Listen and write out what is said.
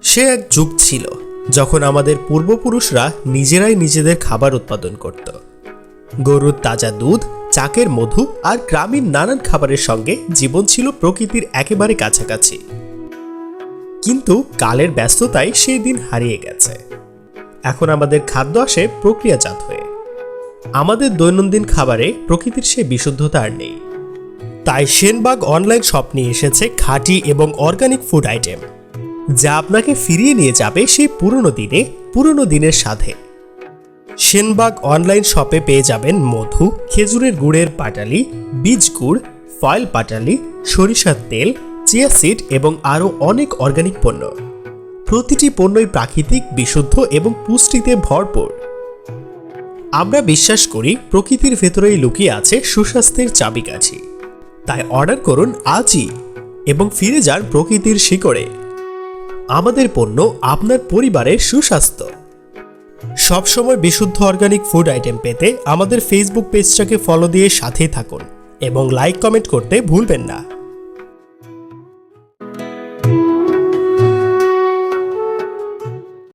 সে এক যুগ ছিল যখন আমাদের পূর্বপুরুষরা নিজেরাই নিজেদের খাবার উৎপাদন করত। গরুর তাজা দুধ, চাকের মধু আর গ্রামীণ নানান খাবারের সঙ্গে জীবন ছিল প্রকৃতির একেবারে কাছাকাছি। কিন্তু কালের ব্যস্ততায় সেই দিন হারিয়ে গেছে। এখন আমাদের খাদ্য আসে প্রক্রিয়াজাত হয়ে। আমাদের দৈনন্দিন খাবারে প্রকৃতির সে বিশুদ্ধতা আর নেই। তাই সেনবাগ অনলাইন শপ নিয়ে এসেছে খাঁটি এবং অর্গানিক ফুড আইটেম, যা আপনাকে ফিরিয়ে নিয়ে যাবে সেই পুরনো দিনের সাথে। সেনবাগ অনলাইন শপে পেয়ে যাবেন মধু, খেজুরের গুড়ের পাটালি, বীজ গুড়, ফয়েল পাটালি, সরিষার তেল, চিয়া সিড এবং আরও অনেক অর্গানিক পণ্য। প্রতিটি পণ্যই প্রাকৃতিক, বিশুদ্ধ এবং পুষ্টিতে ভরপুর। আমরা বিশ্বাস করি প্রকৃতির ভেতরেই লুকিয়ে আছে সুস্বাস্থ্যের চাবিকাঠি। তাই অর্ডার করুন আজই এবং ফিরে যান প্রকৃতির শিকড়ে। আমাদের পণ্য আপনার পরিবারের সুস্বাস্থ্য। সবসময় বিশুদ্ধ অর্গানিক ফুড আইটেম পেতে আমাদের ফেসবুক পেজটাকে ফলো দিয়ে সাথেই থাকুন এবং লাইক কমেন্ট করতে ভুলবেন না।